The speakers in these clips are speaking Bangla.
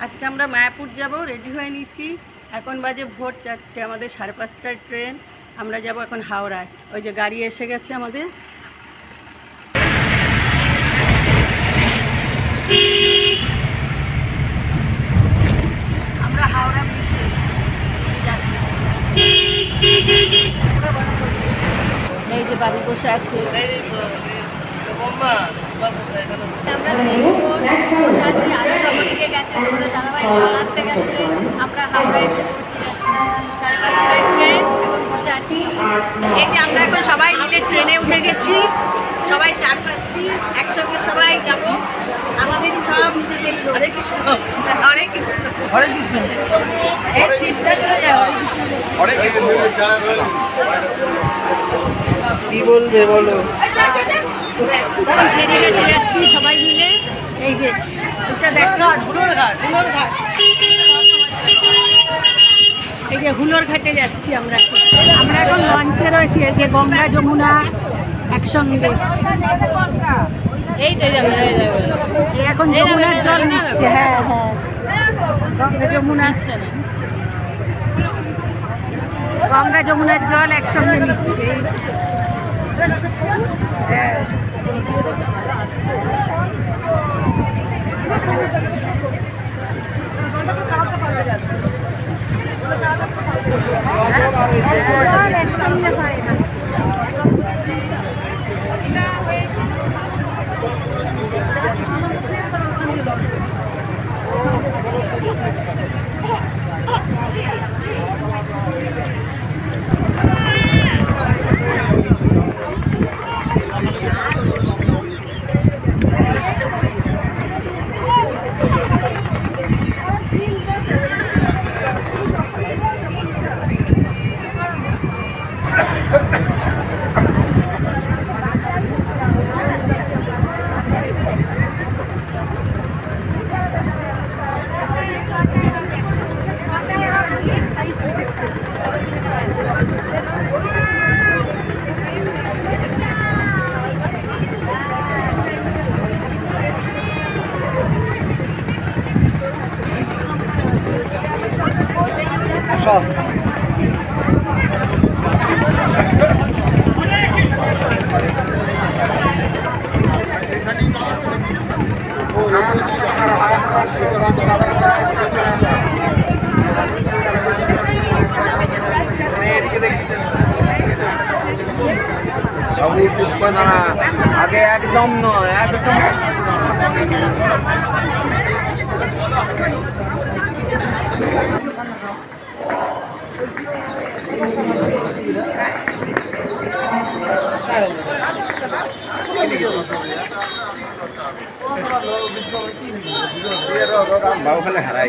আজকে আমরা মায়াপুর যাব, রেডি হয়ে নিচ্ছি। এখন বাজে ভোর 4টে, আমাদের 5:30টার ট্রেন। আমরা যাব এখন হাওড়ায়। ওই যে গাড়ি এসে গেছে আমাদের। আমরা হাওড়া ব্রিজে যাচ্ছি। এই যে বাড়ি বসে আছে, আমরা বসে আছি। আরো সব দিকে গেছে, তোমাদের দাদাভাই জল আনতে গেছে। আমরা হাওড়া এসে পৌঁছে গেছি। 5:30টার ট্রেন, এখন বসে আছি। এই যে আমরা এখন সবাই মিলে ট্রেনে উঠে গেছি, সবাই চা খাচ্ছি, একসঙ্গে সবাই যাবো। আমাদের সব নিজেদের লোক। হরে কৃষ্ণ, হরে কৃষ্ণ, হরে কৃষ্ণ। এই সিটটা চলে যায় হরে কৃষ্ণ। কি বলবে বলো? ট্রেনে গেছে যাচ্ছি সবাই মিলে। এই যে এটা দেখো, হুলোর ঘাট, হুলোর ঘাট। এই যে হুলোর ঘাটে যাচ্ছি আমরা। আমরা এখন লঞ্চে রয়েছি, এই যে গঙ্গা যমুনা একসঙ্গে। এই তো এখন যমুনার জল নিচ্ছে। হ্যাঁ হ্যাঁ, গঙ্গা যমুনা আসছে না, গঙ্গা যমুনার জল একসঙ্গে নিচ্ছে। হ্যাঁ, একসঙ্গে হয় না। আগে একদম নয়, একদম বাবুখালে হারাই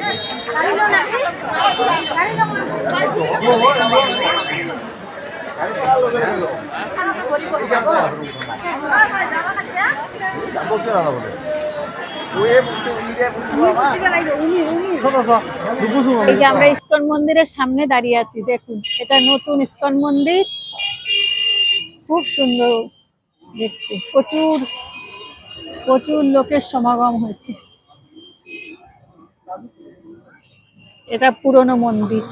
এই যে আমরা ইস্কন মন্দিরের সামনে দাঁড়িয়ে আছি। দেখুন, এটা নতুন ইস্কন মন্দির, খুব সুন্দর দেখতে। প্রচুর প্রচুর লোকের সমাগম হয়েছে। এটা পুরনো মন্দির।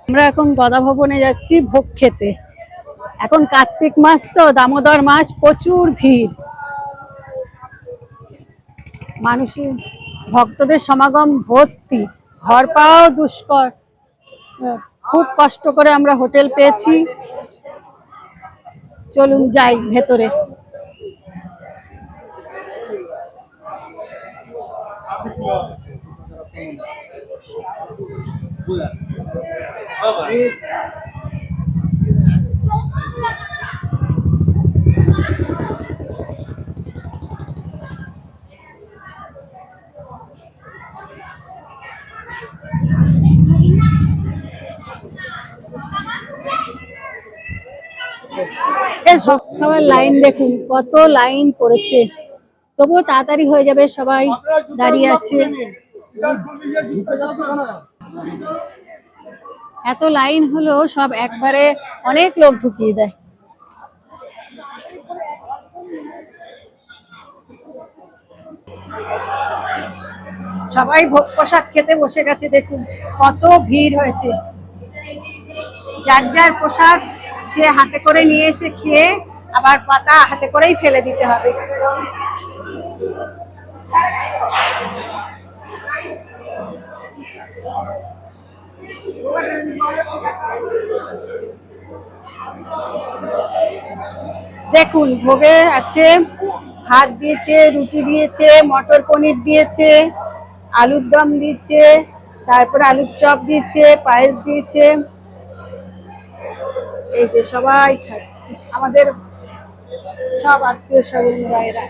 আমরা এখন গদা ভবনে যাচ্ছি ভোগ খেতে। এখন কার্তিক মাস তো, দামোদর মাস, প্রচুর ভিড়, মানুষের ভক্তদের সমাগম ভর্তি। ঘর পাওয়াও দুষ্কর, খুব কষ্ট করে আমরা হোটেল পেয়েছি। চলুন যাই ভেতরে। এই সব খাবার লাইন দেখুন, কত লাইন পড়েছে, তবুও তাড়াতাড়ি হয়ে যাবে, সবাই দাঁড়িয়ে আছে। এত লাইন হলো সব একবারে অনেক লোক ঢুকিয়ে দেয়। সবাই ভোগ প্রসাদ খেতে বসে গেছে, দেখুন কত ভিড় হয়েছে। যার যার প্রসাদ সে হাতে করে নিয়ে এসে খেয়ে আবার পাতা হাতে করেই ফেলে দিতে হবে। দেখুন ভোগে আছে, ভাত দিয়েছে, রুটি দিয়েছে, মটর পনির দিয়েছে, আলুর দম দিয়েছে, তারপরে আলুর চপ দিয়েছে, পায়েস দিয়েছে। এই যে সবাই খাচ্ছে, আমাদের সব আত্মীয় স্বজনরা এরা,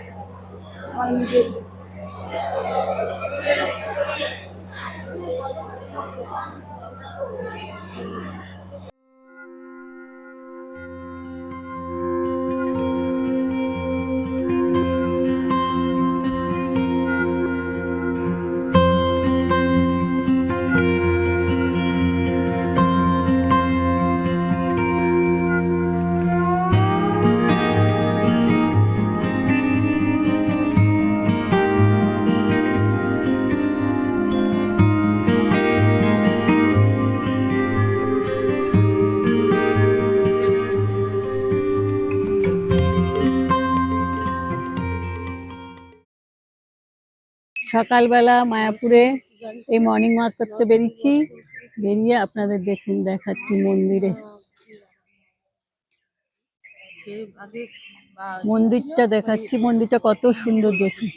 আমার নিজের। সকালবেলা মায়াপুরে এই মর্নিং ওয়াক করতে বেরিয়েছি, বেরিয়ে আপনাদের দেখুন দেখাচ্ছি মন্দিরে। মন্দিরটা দেখাচ্ছি, মন্দিরটা কত সুন্দর দেখুন।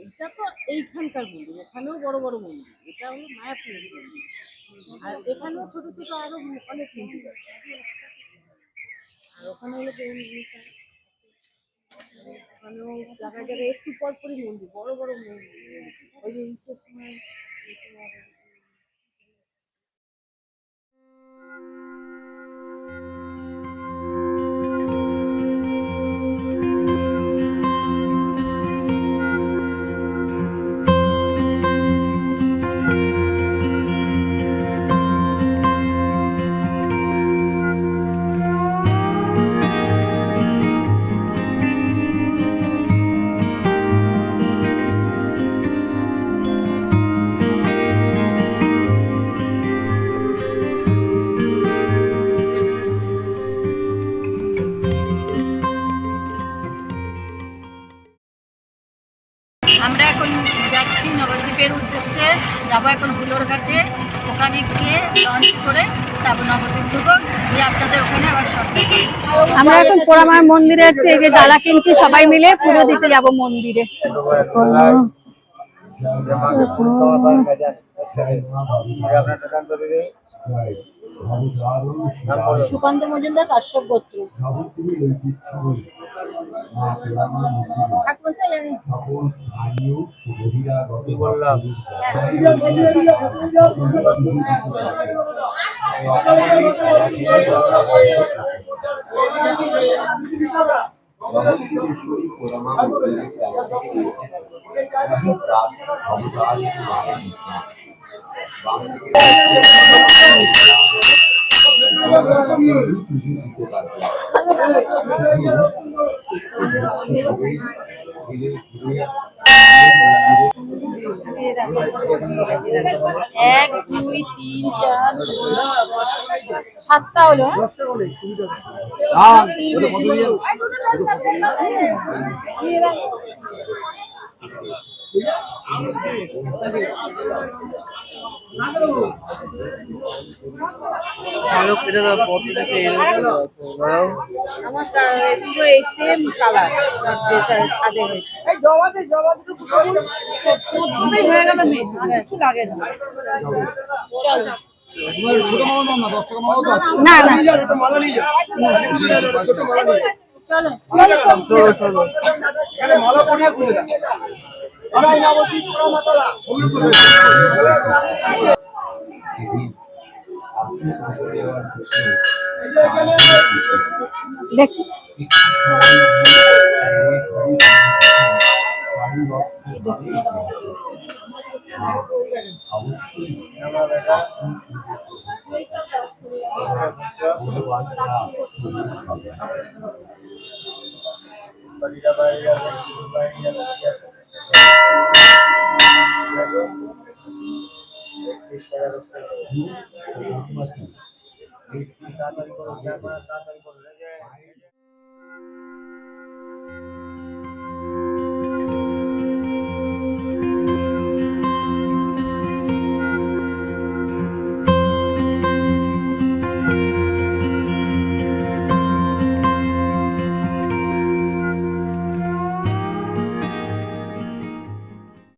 এটা তো এইখানকার মন্দির, এখানেও বড় বড় মন্দির, এটা হলো মায়াপুরের মন্দির, আর এখানেও ছোট ছোট আরো অনেক মন্দির আছে। আর ওখানে হলো ওখানেও জায়গায় জায়গায় একটু পর পরই মন্দির, বড় বড় মন্দির। ওই যে ঈশের সময় আমরা এখন যাচ্ছি নবদ্বীপের উদ্দেশ্যে, যাবো এখন হুলোর ঘাটে, ওখানে গিয়ে লঞ্চ করে তারপর নবদ্বীপ ঢুকবো, গিয়ে আপনাদের ওখানে আবার সব আমরা এখন পোড়ামার মন্দিরে আছি, এই যে ডালা কিনছি, সবাই মিলে পুজো দিতে যাব মন্দিরে। সুকান্ত মজুমদার কাশ্যপ গোত্র। এক দুই তিন চার সাতটা হলো আমার এগুলো এই সেম কালার যেটা ছাদে হয়েছে প্রথমেই হয়ে গেল বেশ, আর কিছু লাগে না। চলো ছোট মামা দাম না 10 টাকা মামা তো আছে না না মালা নিয়ে যা চলো এখানে মালা পরিয়ে খুলে দাও আমি নামতি পুরো মাতলা দেখি